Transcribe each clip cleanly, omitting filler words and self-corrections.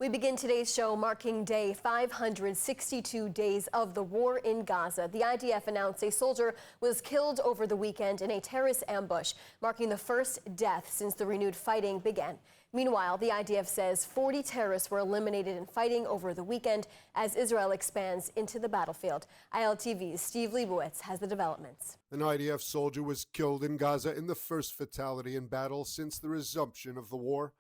We begin today's show marking day 562 days of the war in Gaza. The IDF announced a soldier was killed over the weekend in a terrorist ambush, marking the first death since the renewed fighting began. Meanwhile, the IDF says 40 terrorists were eliminated in fighting over the weekend as Israel expands into the battlefield. ILTV's Steve Leibowitz has the developments. An IDF soldier was killed in Gaza in the first fatality in battle since the resumption of the war.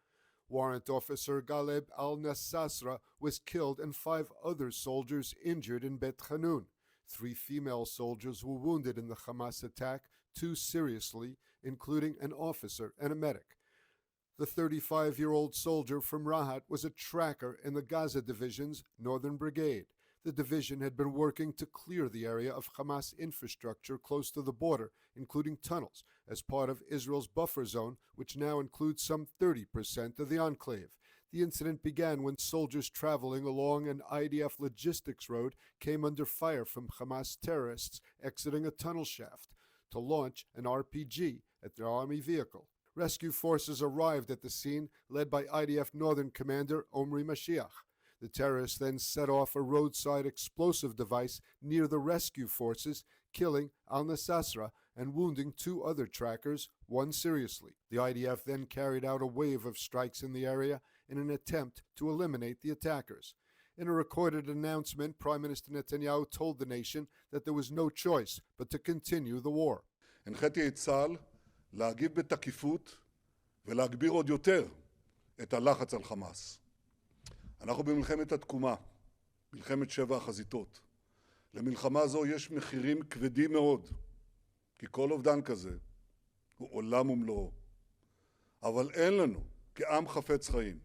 Warrant Officer Galeb al-Nassasra was killed and 5 other soldiers injured in Bet Hanun. 3 female soldiers were wounded in the Hamas attack, 2 seriously, including an officer and a medic. The 35-year-old soldier from Rahat was a tracker in the Gaza Division's Northern Brigade. The division had been working to clear the area of Hamas infrastructure close to the border, including tunnels, as part of Israel's buffer zone, which now includes some 30% of the enclave. The incident began when soldiers traveling along an IDF logistics road came under fire from Hamas terrorists exiting a tunnel shaft to launch an RPG at their army vehicle. Rescue forces arrived at the scene, led by IDF Northern Commander Omri Mashiach. The terrorists then set off a roadside explosive device near the rescue forces, killing al-Nassasra and wounding 2 other trackers, 1 seriously. The IDF then carried out a wave of strikes in the area in an attempt to eliminate the attackers. In a recorded announcement, Prime Minister Netanyahu told the nation that there was no choice but to continue the war. הנחיתי את צה"ל להגיב בתקיפות ולהגביר עוד יותר את הלחץ על חמאס. אנחנו במלחמת התקומה, מלחמת 7 החזיתות. למלחמה זו יש מחירים כבדים מאוד, כי כל אובדן כזה הוא עולם ומלואו. אבל אין לנו, כעם חפץ חיים,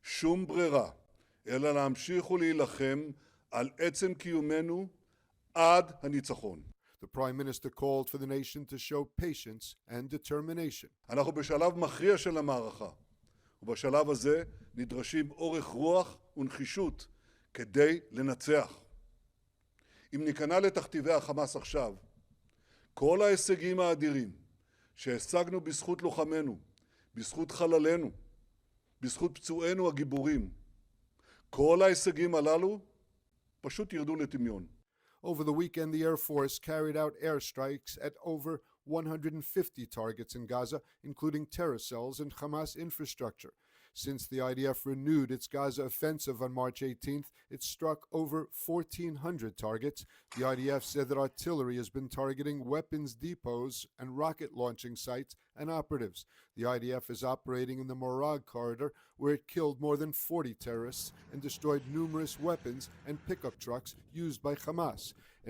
שום ברירה, אלא להמשיך ולהילחם על עצם קיומנו עד הניצחון. The Prime Minister called for the nation to show patience and determination. אנחנו בשלב מכריע של המערכה. ובשלב הזה נדרשים אורך רוח ונחישות כדי לנצח. אם ניכנע לתכתיבי החמאס עכשיו, כל ההישגים האדירים שהשגנו בזכות לוחמינו, בזכות חללינו, בזכות פצועינו הגיבורים, כל ההישגים הללו פשוט ירדו לטמיון. Over the weekend, the Air Force carried out airstrikes at over 150 targets in Gaza, including terror cells and Hamas infrastructure. Since the IDF renewed its Gaza offensive on March 18th, it struck over 1,400 targets. The IDF said that artillery has been targeting weapons depots and rocket launching sites and operatives. The IDF is operating in the Morag corridor, where it killed more than 40 terrorists and destroyed numerous weapons and pickup trucks used by Hamas.